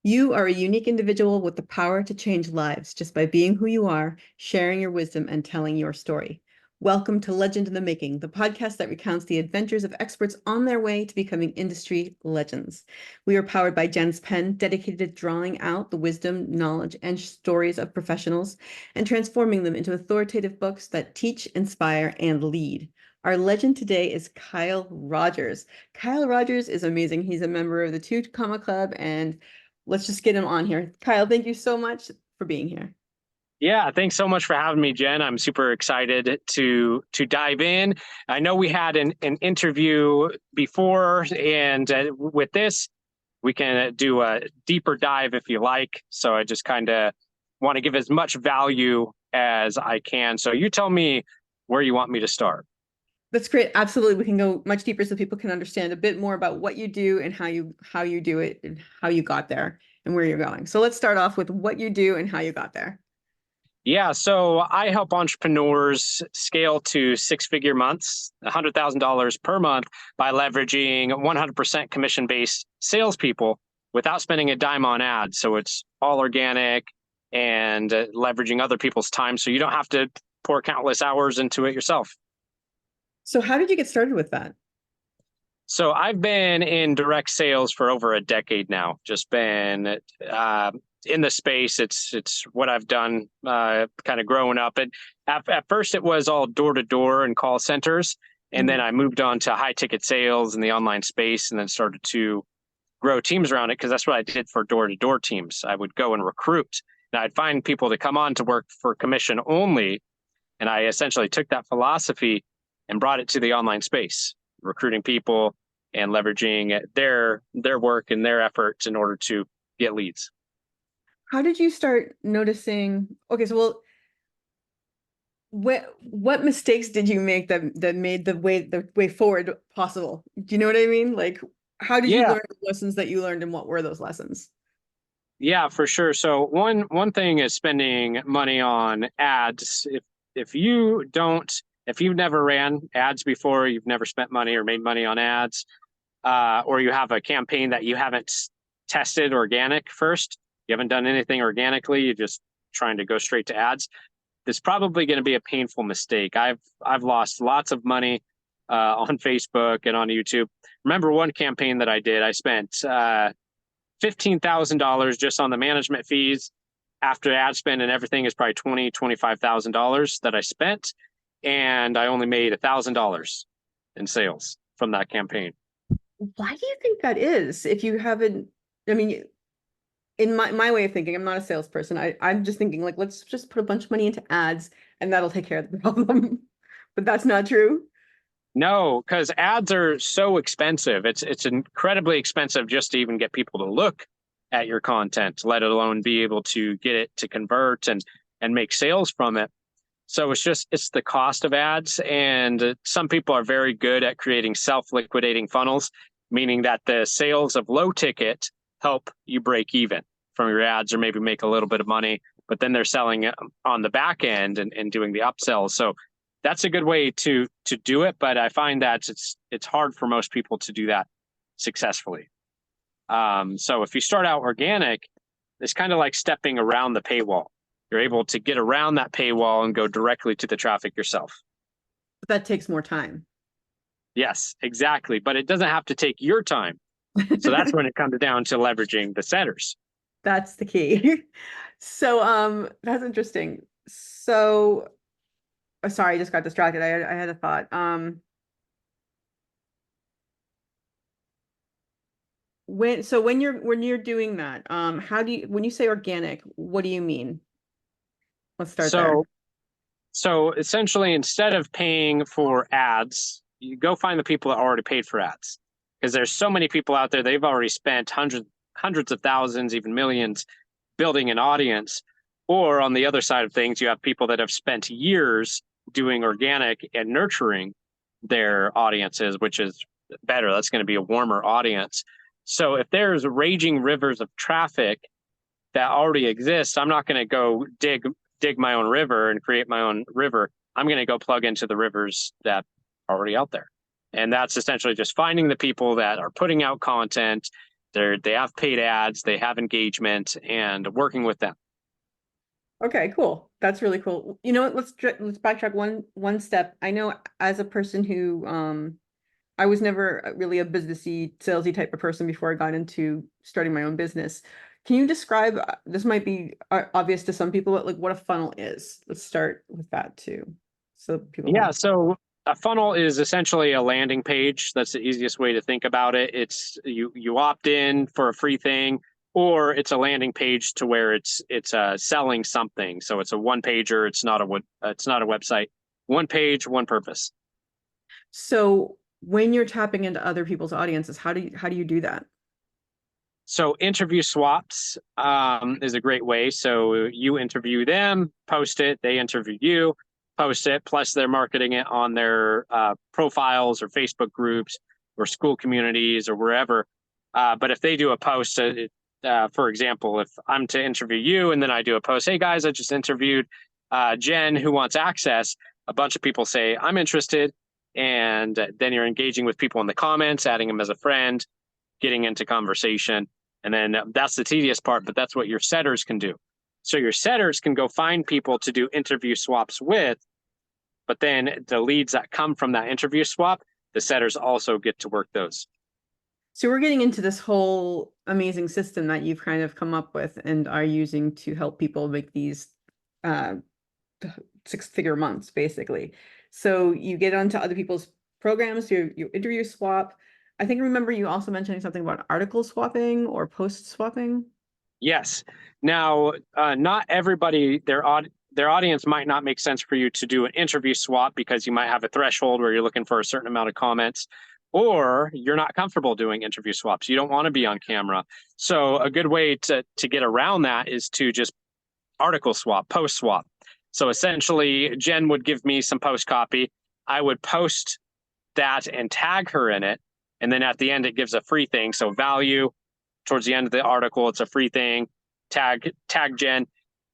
You are a unique individual with the power to change lives just by being who you are, sharing your wisdom, and telling your story. Welcome to Legend in the Making, the podcast that recounts the adventures of experts on their way to becoming industry legends. We are powered by Jen's Pen, dedicated to drawing out the wisdom, knowledge, and stories of professionals and transforming them into authoritative books that teach, inspire, and lead. Our legend today is Kyle Rodgers. Kyle Rodgers is amazing. He's a member of the Two Comma Club, and let's just get him on here. Kyle, thank you so much for being here. Yeah, thanks so much for having me, Jen. I'm super excited to dive in. I know we had an interview before, and with this, we can do a deeper dive if you like. So I just kind of want to give as much value as I can. So you tell me where you want me to start. That's great. Absolutely. We can go much deeper so people can understand a bit more about what you do and how you do it and how you got there and where you're going. So let's start off with what you do and how you got there. Yeah, so I help entrepreneurs scale to six-figure months, $100,000 per month by leveraging 100% commission-based salespeople without spending a dime on ads. So it's all organic and leveraging other people's time, so you don't have to pour countless hours into it yourself. So how did you get started with that? So I've been in direct sales for over a decade now. Just been in the space. It's what I've done kind of growing up. And at first it was all door to door and call centers. And then I moved on to high ticket sales in the online space and then started to grow teams around it because that's what I did for door to door teams. I would go and recruit and I'd find people to come on to work for commission only. And I essentially took that philosophy and brought it to the online space, recruiting people and leveraging their work and their efforts in order to get leads. How did you start noticing? Okay, so what mistakes did you make that made the way forward possible? Do you know what I mean? Like, how did you Yeah, learn the lessons that you learned, and what were those lessons? yeah, for sure. So one thing is spending money on ads. If you don't, if you've never ran ads before, you've never spent money or made money on ads, or you have a campaign that you haven't tested organic first, you haven't done anything organically, you're just trying to go straight to ads, it's probably going to be a painful mistake. I've lost lots of money on Facebook and on YouTube. Remember one campaign that I did, I spent $15,000 just on the management fees. After ad spend and everything is probably $25,000 that I spent, and I only made $1,000 in sales from that campaign. Why do you think that is? If you haven't, I mean, in my way of thinking, I'm not a salesperson. I'm just thinking like, let's just put a bunch of money into ads and that'll take care of the problem. But that's not true. No, because ads are so expensive. It's incredibly expensive just to even get people to look at your content, let alone be able to get it to convert and make sales from it. So it's the cost of ads. And some people are very good at creating self-liquidating funnels, meaning that the sales of low ticket help you break even from your ads or maybe make a little bit of money, but then they're selling it on the back end and doing the upsells. So that's a good way to do it. But I find that it's hard for most people to do that successfully. So if you start out organic, it's kind of like stepping around the paywall. You're able to get around that paywall and go directly to the traffic yourself. But that takes more time. Yes, exactly. But it doesn't have to take your time. So that's when it comes down to leveraging the centers. That's the key. So that's interesting. So sorry, I just got distracted. I had a thought. When you're doing that, how do you when you say organic, what do you mean? Let's start there. So so essentially, instead of paying for ads, you go find the people that already paid for ads. Because there's so many people out there, they've already spent hundreds of thousands, even millions, building an audience. Or on the other side of things, you have people that have spent years doing organic and nurturing their audiences, which is better. That's going to be a warmer audience. So if there's raging rivers of traffic that already exists, I'm not going to go dig my own river and create my own river. I'm going to go plug into the rivers that are already out there. And that's essentially just finding the people that are putting out content They have paid ads, they have engagement, and working with them. Okay, cool. That's really cool. You know what? Let's backtrack one step. I know as a person who I was never really a businessy, salesy type of person before I got into starting my own business. Can you describe, this might be obvious to some people, but like what a funnel is? Let's start with that too. So people have. Yeah, so a funnel is essentially a landing page. That's the easiest way to think about it. It's you opt in for a free thing, or it's a landing page to where it's selling something. So it's a one pager. It's not a website. One page, one purpose. So when you're tapping into other people's audiences, how do you do that? So interview swaps is a great way. So you interview them, post it, they interview you, post it, plus they're marketing it on their profiles or Facebook groups or school communities or wherever. But if they do a post, for example, if I'm to interview you and then I do a post, hey guys, I just interviewed Jen who wants access, a bunch of people say, I'm interested. And then you're engaging with people in the comments, adding them as a friend, getting into conversation. And then that's the tedious part, but that's what your setters can do. So your setters can go find people to do interview swaps with, but then the leads that come from that interview swap, the setters also get to work those. So we're getting into this whole amazing system that you've kind of come up with and are using to help people make these uh, six-figure months, basically. So you get onto other people's programs, you interview swap. I think remember you also mentioning something about article swapping or post swapping. Yes. Now, not everybody, their audience might not make sense for you to do an interview swap because you might have a threshold where you're looking for a certain amount of comments, or you're not comfortable doing interview swaps. You don't want to be on camera. So a good way to get around that is to just article swap, post swap. So essentially, Jen would give me some post copy. I would post that and tag her in it. And then at the end, it gives a free thing. So value, towards the end of the article, it's a free thing. Tag Jen.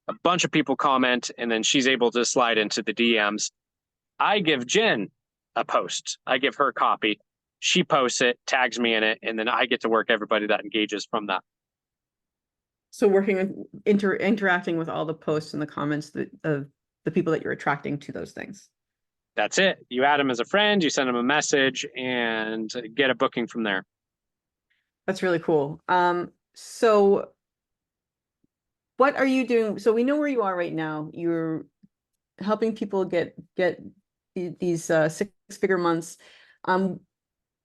A bunch of people comment, and then she's able to slide into the DMs. I give Jen a post. I give her copy. She posts it, tags me in it, and then I get to work everybody that engages from that. So working with interacting with all the posts and the comments of the people that you're attracting to those things. That's it. You add them as a friend, you send them a message, and get a booking from there. That's really cool. So what are you doing? So we know where you are right now. You're helping people get these six-figure months.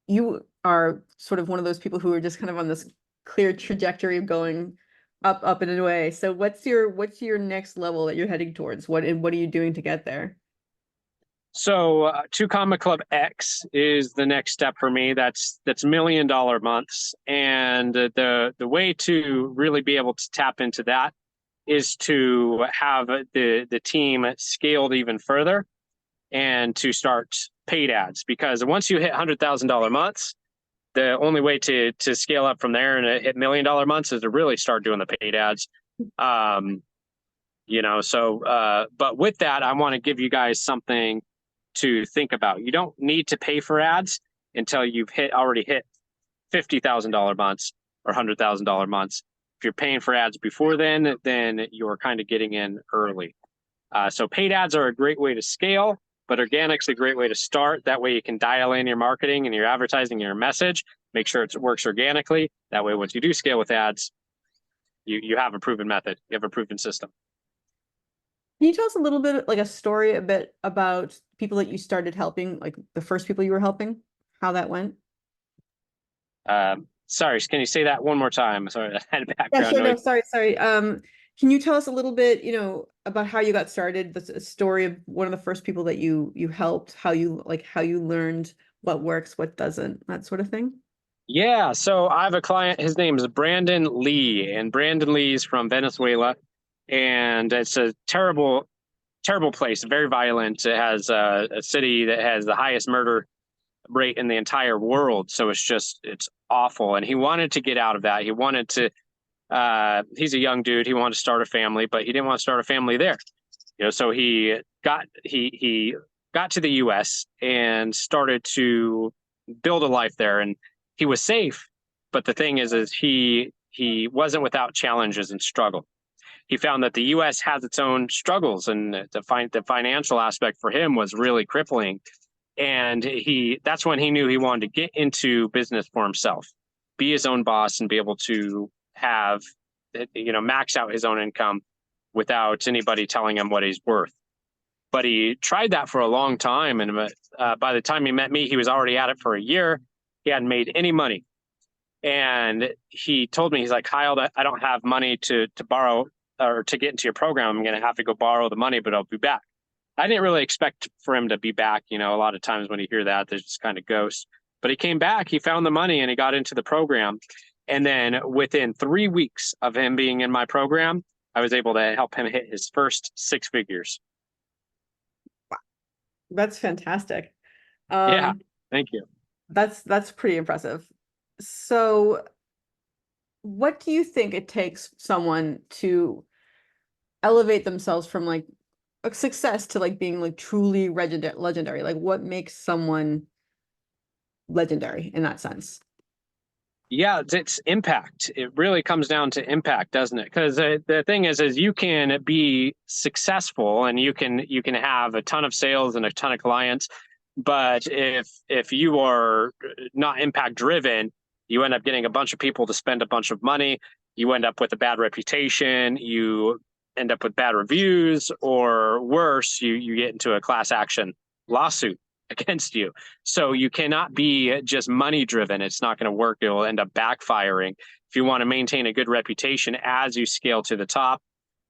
You are sort of one of those people who are just kind of on this clear trajectory of going up and away. So what's your next level that you're heading towards? What are you doing to get there? So, Two Comma Club X is the next step for me. That's $1 million months, and the way to really be able to tap into that is to have the team scaled even further and to start paid ads. Because once you hit $100,000 months, the only way to scale up from there and hit $1 million months is to really start doing the paid ads. But with that, I want to give you guys something to think about. You don't need to pay for ads until you've already hit $50,000 months or $100,000 months. If you're paying for ads before then you're kind of getting in early. So paid ads are a great way to scale, but organic's a great way to start. That way you can dial in your marketing and your advertising, your message, make sure it works organically. That way, once you do scale with ads, you have a proven method, you have a proven system. Can you tell us a little bit, like a story a bit about people that you started helping, like the first people you were helping, how that went? Sorry, can you say that one more time? Sorry, I had a Yeah, background sure. No, noise. sorry. Can you tell us a little bit, about how you got started, the story of one of the first people that you helped, how you learned what works, what doesn't, that sort of thing? Yeah, so I have a client, his name is Brandon Lee, and Brandon Lee is from Venezuela, and it's a terrible, terrible place, very violent. It has a city that has the highest murder rate in the entire world. So it's awful. And he wanted to get out of that. He wanted to, he's a young dude. He wanted to start a family, but he didn't want to start a family there. So he got to the US and started to build a life there. And he was safe, But the thing is he wasn't without challenges and struggle. He found that the U.S. has its own struggles, and the financial aspect for him was really crippling. And that's when he knew he wanted to get into business for himself, be his own boss, and be able to have, max out his own income without anybody telling him what he's worth. But he tried that for a long time, and by the time he met me, he was already at it for a year. He hadn't made any money, and he told me, he's like, Kyle, I don't have money to borrow or to get into your program. I'm going to have to go borrow the money, but I'll be back. I didn't really expect for him to be back. A lot of times when you hear that, there's just kind of ghosts. But he came back, he found the money, and he got into the program. And then within 3 weeks of him being in my program, I was able to help him hit his first 6 figures. That's fantastic. Yeah, thank you. That's pretty impressive. So what do you think it takes someone to elevate themselves from like a success to like being like truly legendary? Like what makes someone legendary in that sense? Yeah, it's impact. It really comes down to impact, doesn't it? Because the thing is you can be successful and you can have a ton of sales and a ton of clients, but if you are not impact driven, you end up getting a bunch of people to spend a bunch of money. You end up with a bad reputation. You end up with bad reviews, or worse, you get into a class action lawsuit against you. So you cannot be just money driven. It's not going to work. It will end up backfiring. If you want to maintain a good reputation as you scale to the top,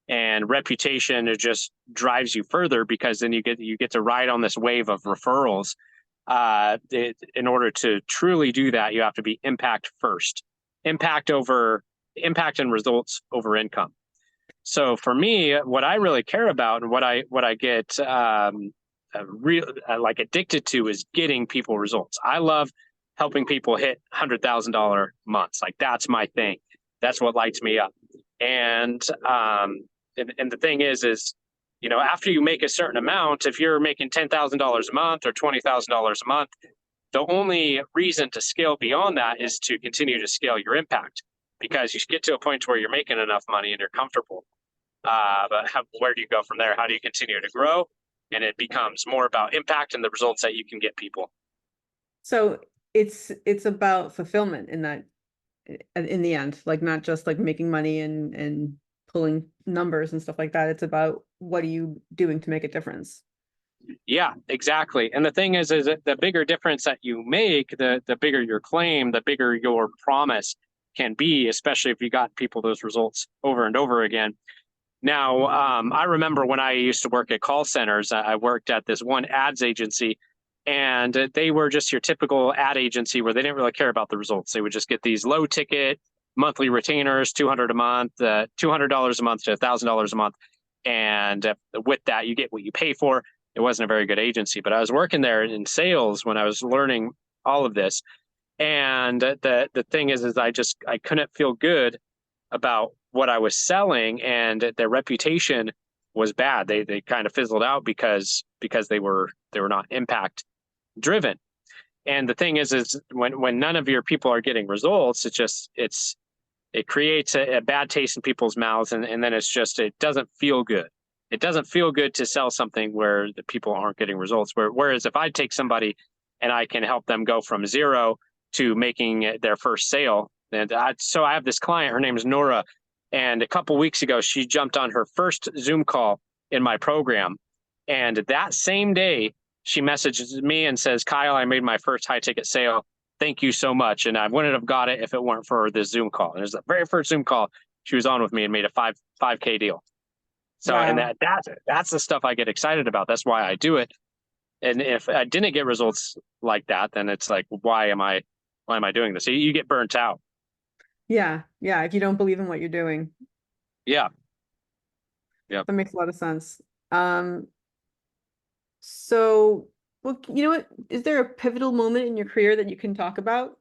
and reputation, it just drives you further, because then you get to ride on this wave of referrals. In order to truly do that, you have to be impact first. Impact and results over income. So for me, what I really care about and what I get like addicted to is getting people results. I love helping people hit $100,000 months. Like that's my thing. That's what lights me up. And the thing is, after you make a certain amount, if you're making $10,000 a month or $20,000 a month, the only reason to scale beyond that is to continue to scale your impact, because you get to a point where you're making enough money and you're comfortable. But where do you go from there? How do you continue to grow? And it becomes more about impact and the results that you can get people. So it's about fulfillment in that, in the end, like not just like making money and pulling numbers and stuff like that. It's about what are you doing to make a difference? Yeah, exactly. And the thing is that the bigger difference that you make, the bigger your claim, the bigger your promise can be, especially if you got people those results over and over again. Now, I remember when I used to work at call centers, I worked at this one ads agency, and they were just your typical ad agency where they didn't really care about the results. They would just get these low ticket monthly retainers, $200 a month, $200 a month to $1,000 a month. And with that, you get what you pay for. It wasn't a very good agency, but I was working there in sales when I was learning all of this. And the thing is I couldn't feel good about what I was selling, and their reputation was bad. They kind of fizzled out because they were not impact driven. And the thing is when none of your people are getting results, it creates a bad taste in people's mouths, and then it doesn't feel good. It doesn't feel good to sell something where the people aren't getting results. Whereas if I take somebody and I can help them go from zero to making their first sale. So I have this client, her name is Nora. And a couple of weeks ago, she jumped on her first Zoom call in my program. And that same day, she messages me and says, Kyle, I made my first high ticket sale. Thank you so much. And I wouldn't have got it if it weren't for this Zoom call. And it was the very first Zoom call she was on with me and made a 5K deal. So, Wow. and that's the stuff I get excited about. That's why I do it. And if I didn't get results like that, then it's like, why am I doing this? You get burnt out. Yeah. If you don't believe in what you're doing. Yeah. That makes a lot of sense. So, well, you know what? Is there a pivotal moment in your career that you can talk about?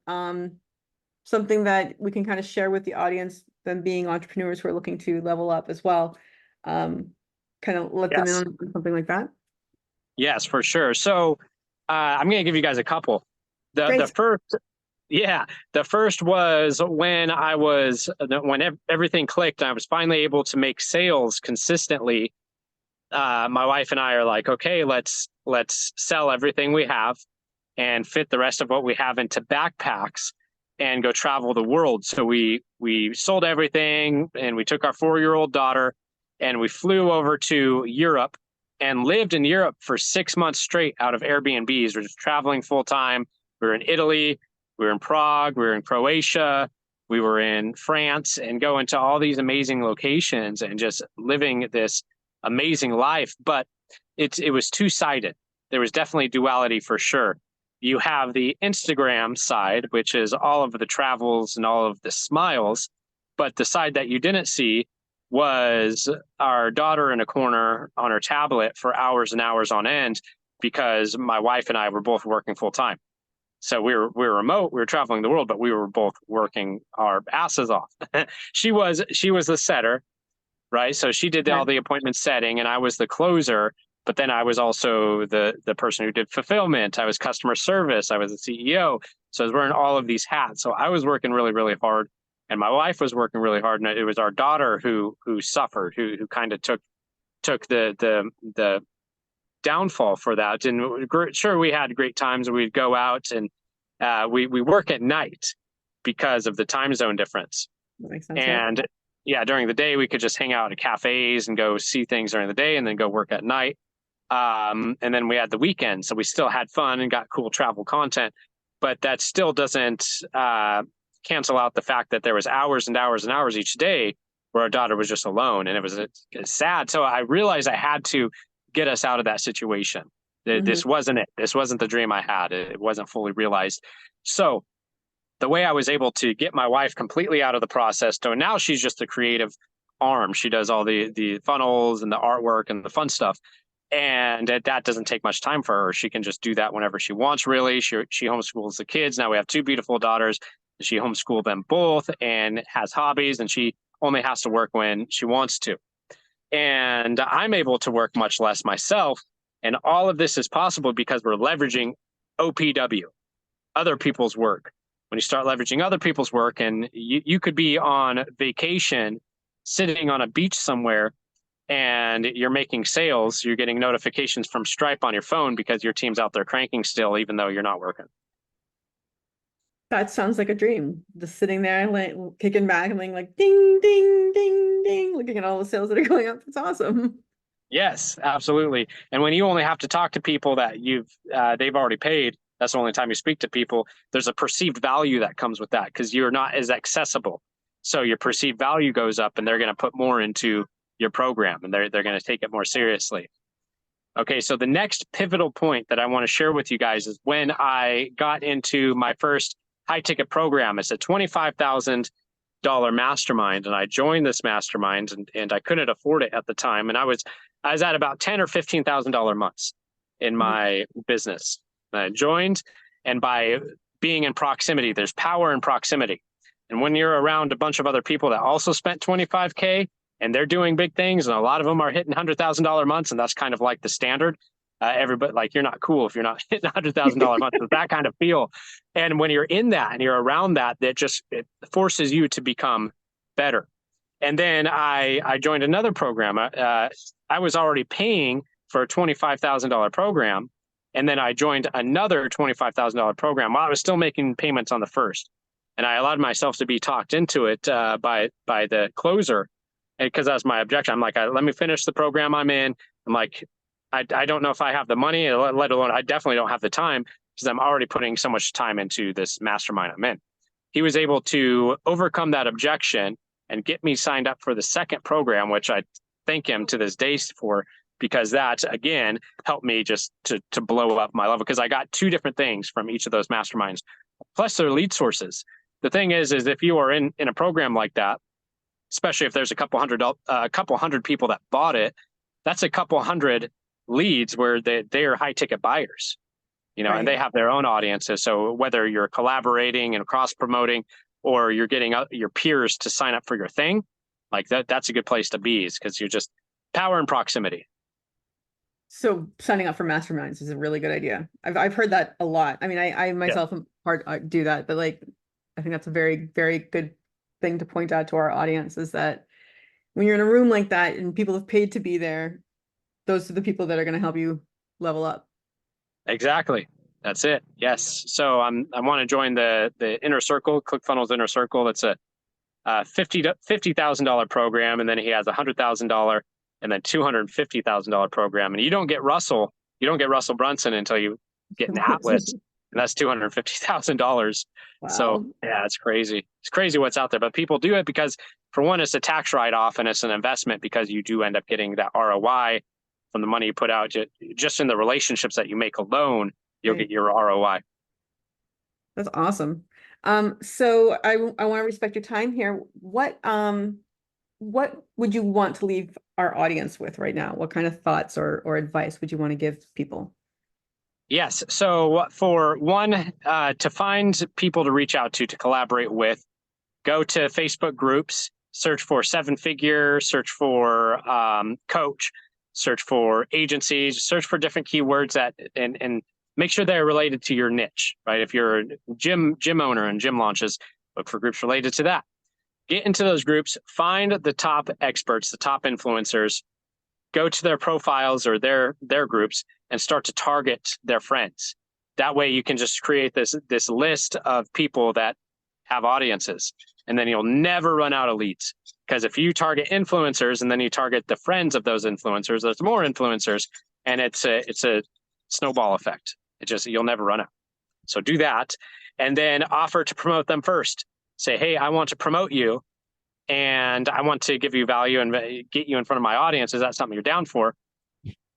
Something that we can kind of share with the audience, them being entrepreneurs who are looking to level up as well. Kind of let them in on something like that. Yes, for sure. So I'm going to give you guys a couple. The Yeah, the first was when everything clicked. I was finally able to make sales consistently. My wife and I are like, okay, let's sell everything we have and fit the rest of what we have into backpacks and go travel the world. So we sold everything and we took our 4-year-old daughter and we flew over to Europe and lived in Europe for 6 months straight out of Airbnbs. We're just traveling full time. We were in Italy, we were in Prague, we were in Croatia, we were in France, and going to all these amazing locations and just living this amazing life. But it was two-sided. There was definitely duality for sure. You have the Instagram side, which is all of the travels and all of the smiles. But the side that you didn't see was our daughter in a corner on her tablet for hours and hours on end because my wife and I were both working full time. So we were remote, we were traveling the world, but we were both working our asses off. She was the setter, right? So she did all Okay. the appointment setting, and I was the closer. But then I was also the person who did fulfillment. I was customer service. I was the CEO. So I was wearing all of these hats. So I was working really, really hard, and my wife was working really hard. And it was our daughter who suffered, who kind of took the downfall for that. And sure, we had great times. We'd go out and we work at night because of the time zone difference. That makes sense. Yeah. And yeah, during the day we could just hang out at cafes and go see things during the day, and then go work at night. And then we had the weekend, so we still had fun and got cool travel content. But that still doesn't cancel out the fact that there was hours and hours and hours each day where our daughter was just alone, and it was sad. So I realized I had to get us out of that situation. Hmm. This wasn't it. This wasn't the dream I had. It wasn't fully realized. So the way I was able to get my wife completely out of the process, so now she's just a creative arm. She does all the funnels and the artwork and the fun stuff. And that doesn't take much time for her. She can just do that whenever she wants, really. She homeschools the kids. Now we have 2 beautiful daughters. She homeschooled them both and has hobbies, and she only has to work when she wants to. And I'm able to work much less myself. And all of this is possible because we're leveraging OPW, other people's work. When you start leveraging other people's work, and you could be on vacation, sitting on a beach somewhere, and you're making sales, you're getting notifications from Stripe on your phone because your team's out there cranking still, even though you're not working. That sounds like a dream. Just sitting there, like kicking back and like ding, ding, ding, ding, looking at all the sales that are going up. It's awesome. Yes, absolutely. And when you only have to talk to people that they've already paid, that's the only time you speak to people. There's a perceived value that comes with that because you're not as accessible. So your perceived value goes up, and they're going to put more into your program, and they're going to take it more seriously. Okay, so the next pivotal point that I want to share with you guys is when I got into my first high ticket program. It's a $25,000 mastermind, and I joined this mastermind, and I couldn't afford it at the time, and I was at about $10,000 or $15,000 months in Mhm. my business. And I joined, and by being in proximity, there's power in proximity. And when you're around a bunch of other people that also spent 25K, and they're doing big things, and a lot of them are hitting $100,000 months, and that's kind of like the standard. Everybody, like, you're not cool if you're not hitting $100,000 months. It's that kind of feel. And when you're in that and you're around that, it forces you to become better. And then I joined another program. I was already paying for a $25,000 program, and then I joined another $25,000 program while I was still making payments on the first. And I allowed myself to be talked into it by the closer, because that's my objection. I'm like, let me finish the program I'm in. I'm like, I don't know if I have the money, let alone I definitely don't have the time, because I'm already putting so much time into this mastermind I'm in. He was able to overcome that objection and get me signed up for the second program, which I thank him to this day for, because that, again, helped me just to blow up my level, because I got 2 different things from each of those masterminds, plus their lead sources. The thing is if you are in a program like that, especially if there's a couple hundred people that bought it, that's a couple hundred leads where they are high ticket buyers, and Right. they have their own audiences. So whether you're collaborating and cross promoting, or you're getting your peers to sign up for your thing, like that's a good place to be, is because you're just power and proximity. So signing up for masterminds is a really good idea. I've heard that a lot. I mean, I Yeah, myself am part do that, but like I think that's a very, very good thing to point out to our audience is that when you're in a room like that and people have paid to be there, those are the people that are going to help you level up. exactly. That's it. Yes. So I want to join the inner circle, ClickFunnels inner circle. That's a $50,000 program, and then he has $100,000 and then $250,000 program. And you don't get Russell Brunson until you get an Atlas, and that's $250,000. So Wow. yeah, it's crazy. It's crazy what's out there, but people do it because, for one, it's a tax write-off and it's an investment because you do end up getting that ROI from the money you put out. Just in the relationships that you make alone, you'll Right. get your ROI. That's awesome. So I want to respect your time here. What would you want to leave our audience with right now? What kind of thoughts or advice would you want to give people? Yes. So for one, to find people to reach out to collaborate with, go to Facebook groups, search for seven figure, search for coach, search for agencies, search for different keywords that and make sure they're related to your niche, right? If you're a gym owner and gym launches, look for groups related to that. Get into those groups, find the top experts, the top influencers, go to their profiles or their groups and start to target their friends. That way you can just create this list of people that have audiences, and then you'll never run out of leads. Because if you target influencers and then you target the friends of those influencers, there's more influencers, and it's a snowball effect. You'll never run out. So do that, and then offer to promote them first. Say, hey, I want to promote you, and I want to give you value and get you in front of my audience. Is that something you're down for?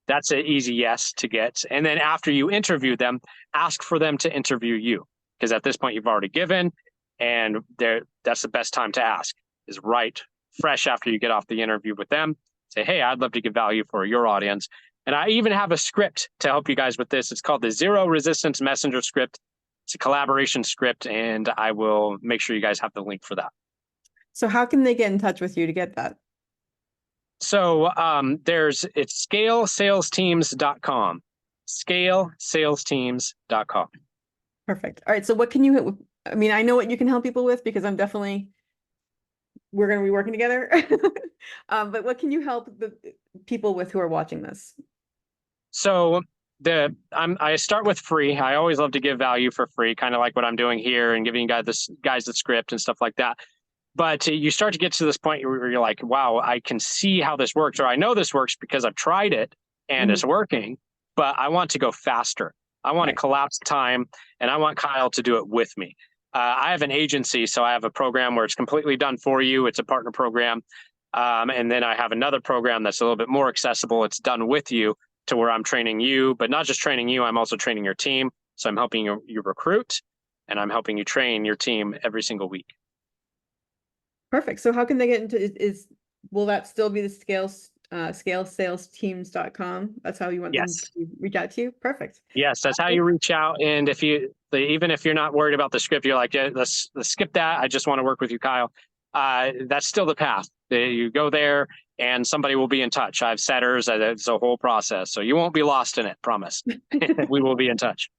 That's an easy yes to get. And then after you interview them, ask for them to interview you. Because at this point, you've already given, and that's the best time to ask, is right fresh after you get off the interview with them. Say, hey, I'd love to give value for your audience. And I even have a script to help you guys with this. It's called the Zero Resistance Messenger script. It's a collaboration script, and I will make sure you guys have the link for that. So how can they get in touch with you to get that? So it's scalesalesteams.com. Scalesalesteams.com. Perfect. All right. So what can you, I mean, I know what you can help people with because we're going to be working together. But what can you help the people with who are watching this? So I start with free. I always love to give value for free, kind of like what I'm doing here and giving you guys the script and stuff like that. But you start to get to this point where you're like, wow, I can see how this works, or I know this works because I've tried it and it's working, but I want to go faster. I want to collapse time, and I want Kyle to do it with me. I have an agency, so I have a program where it's completely done for you. It's a partner program. And then I have another program that's a little bit more accessible. It's done with you, to where I'm training you, but not just training you, I'm also training your team. So I'm helping you recruit, and I'm helping you train your team every single week. Perfect. So how can they get into will that still be the scalesalesteams.com? That's how you want them Yes. to reach out to you? Perfect. Yes, that's how you reach out. And even if you're not worried about the script, you're like, yeah, let's skip that. I just want to work with you, Kyle. That's still the path. You go there and somebody will be in touch. I have setters. It's a whole process. So you won't be lost in it. Promise. We will be in touch.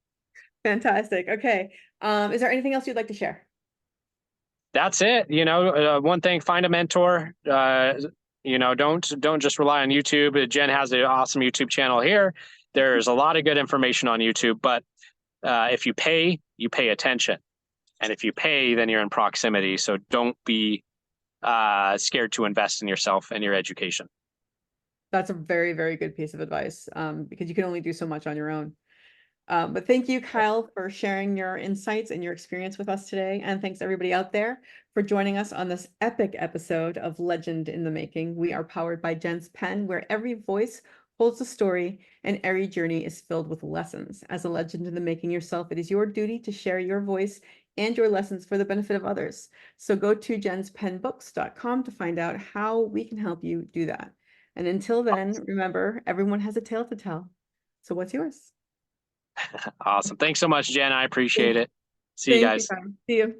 Fantastic. Okay. Is there anything else you'd like to share? That's it. One thing, find a mentor. Don't just rely on YouTube. Jen has an awesome YouTube channel here. There's a lot of good information on YouTube, but if you pay attention. And if you pay, then you're in proximity. So don't be scared to invest in yourself and your education. That's a very, very good piece of advice, because you can only do so much on your own. But thank you, Kyle, for sharing your insights and your experience with us today. And thanks everybody out there for joining us on this epic episode of Legend in the Making. We are powered by Jen's Pen, where every voice holds a story and every journey is filled with lessons. As a legend in the making yourself, it is your duty to share your voice and your lessons for the benefit of others. So go to jenspenbooks.com to find out how we can help you do that. And until then, remember, everyone has a tale to tell. So what's yours? Awesome. Thanks so much, Jen. I appreciate it. See you Thank you, guys. Kyle. See you.